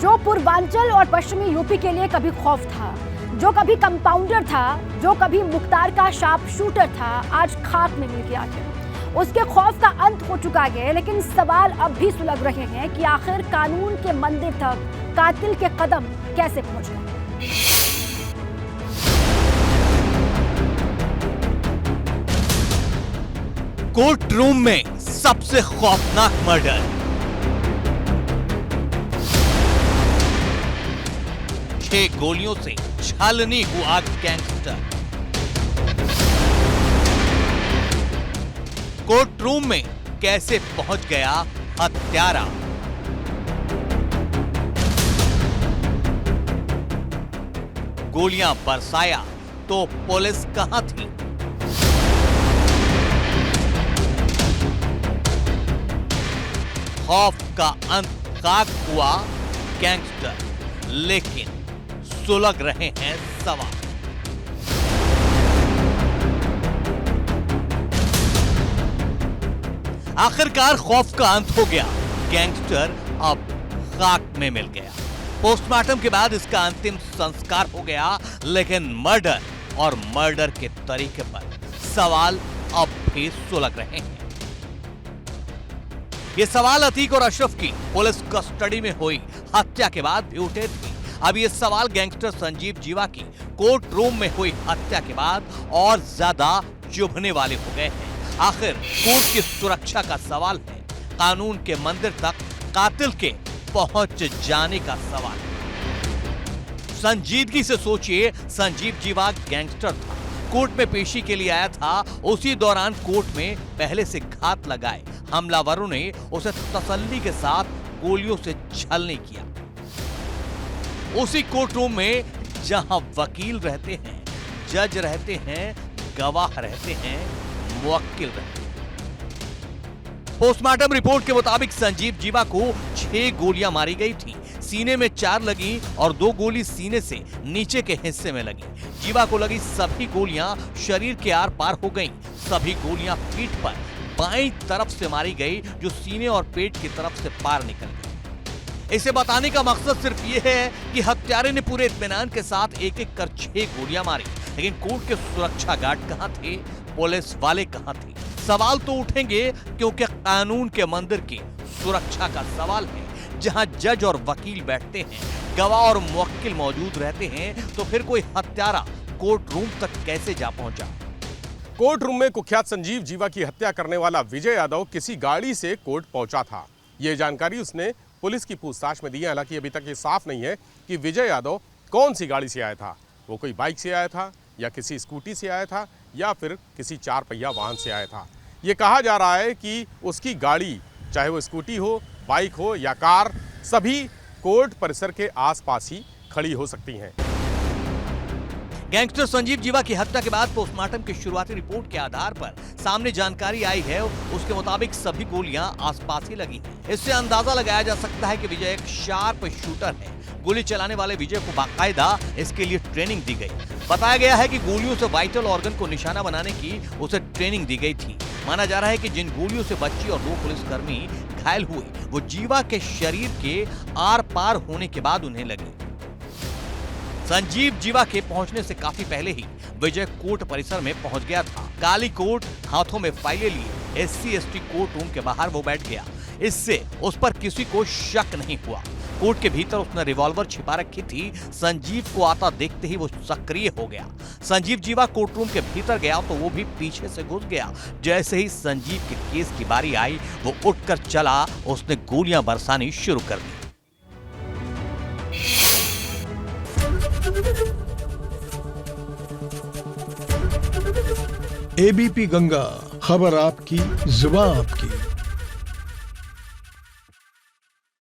जो पूर्वांचल और पश्चिमी यूपी के लिए कभी खौफ था, जो कभी कंपाउंडर था, जो कभी मुख्तार का शार्प शूटर था, आज खाक में मिल गया है। उसके खौफ का अंत हो चुका है, लेकिन सवाल अब भी सुलग रहे हैं कि आखिर कानून के मंदिर तक कातिल के कदम कैसे पहुंच गए। कोर्ट रूम में सबसे खौफनाक मर्डर, छह गोलियों से छलनी हुआ गैंगस्टर। कोर्ट रूम में कैसे पहुंच गया हत्यारा। गोलियां बरसाया तो पुलिस कहां थी। खौफ का अंत खाक हुआ गैंगस्टर, लेकिन सुलग रहे हैं सवाल। आखिरकार खौफ का अंत हो गया, गैंगस्टर अब खाक में मिल गया। पोस्टमार्टम के बाद इसका अंतिम संस्कार हो गया, लेकिन मर्डर और मर्डर के तरीके पर सवाल अब भी सुलग रहे हैं। ये सवाल अतीक और अशरफ की पुलिस कस्टडी में हुई हत्या के बाद भी उठे थे। अब ये सवाल गैंगस्टर संजीव जीवा की कोर्ट रूम में हुई हत्या के बाद और ज्यादा चुभने वाले हो गए हैं। आखिर कोर्ट की सुरक्षा का सवाल है, कानून के मंदिर तक कातिल के पहुंच जाने का सवाल। संजीदगी से सोचिए, संजीव जीवा गैंगस्टर था, कोर्ट में पेशी के लिए आया था। उसी दौरान कोर्ट में पहले से घात लगाए हमलावरों ने उसे तसल्ली के साथ गोलियों से छलनी किया। उसी कोर्ट रूम में जहां वकील रहते हैं, जज रहते हैं, गवाह रहते हैं, मुवक्किल रहते हैं। पोस्टमार्टम रिपोर्ट के मुताबिक संजीव जीवा को 6 गोलियां मारी गई थी। सीने में 4 लगी और 2 गोली सीने से नीचे के हिस्से में लगी। जीवा को लगी सभी गोलियां शरीर के आर पार हो गईं। सभी गोलियां पीठ पर बाईं तरफ से मारी गई, जो सीने और पेट की तरफ से पार निकल गई। इसे बताने का मकसद सिर्फ ये है कि हत्यारे ने पूरे इत्मीनान के साथ एक एक कर 6 गोलियां मारी, लेकिन कोर्ट के सुरक्षा गार्ड कहां थे, पुलिस वाले कहां थे। सवाल तो उठेंगे, क्योंकि कानून के मंदिर की सुरक्षा का सवाल है। जहां जज और वकील बैठते हैं, गवाह और मुवक्किल मौजूद रहते हैं, तो फिर कोई हत्यारा कोर्ट रूम तक कैसे जा पहुंचा। कोर्ट रूम में कुख्यात संजीव जीवा की हत्या करने वाला विजय यादव किसी गाड़ी से कोर्ट पहुंचा था। यह जानकारी उसने पुलिस की पूछताछ में दी है। हालांकि अभी तक ये साफ नहीं है कि विजय यादव कौन सी गाड़ी से आया था। वो कोई बाइक से आया था, या किसी स्कूटी से आया था, या फिर किसी 4 पहिया वाहन से आया था। ये कहा जा रहा है कि उसकी गाड़ी, चाहे वो स्कूटी हो, बाइक हो या कार, सभी कोर्ट परिसर के आसपास ही खड़ी हो सकती हैं। गैंगस्टर संजीव जीवा की हत्या के बाद पोस्टमार्टम की शुरुआती रिपोर्ट के आधार पर सामने जानकारी आई है, उसके मुताबिक सभी गोलियां आसपास ही लगी हैं। इससे अंदाजा लगाया जा सकता है कि विजय एक शार्प शूटर है। गोली चलाने वाले विजय को बाकायदा इसके लिए ट्रेनिंग दी गई। बताया गया है कि गोलियों से वाइटल ऑर्गन को निशाना बनाने की उसे ट्रेनिंग दी गई थी। माना जा रहा है कि जिन गोलियों से बच्ची और 2 पुलिसकर्मी घायल हुए, वो जीवा के शरीर के आर पार होने के बाद उन्हें लगी। संजीव जीवा के पहुंचने से काफी पहले ही विजय कोर्ट परिसर में पहुंच गया था। काली कोट, हाथों में फाइलें लिए SC/ST कोर्ट रूम के बाहर वो बैठ गया। इससे उस पर किसी को शक नहीं हुआ। कोर्ट के भीतर उसने रिवॉल्वर छिपा रखी थी। संजीव को आता देखते ही वो सक्रिय हो गया। संजीव जीवा कोर्ट रूम के भीतर गया तो वो भी पीछे से घुस गया। जैसे ही संजीव के केस की बारी आई, वो उठकर चला, उसने गोलियां बरसानी शुरू कर दी। ABP गंगा, खबर आपकी, जुबान आपकी।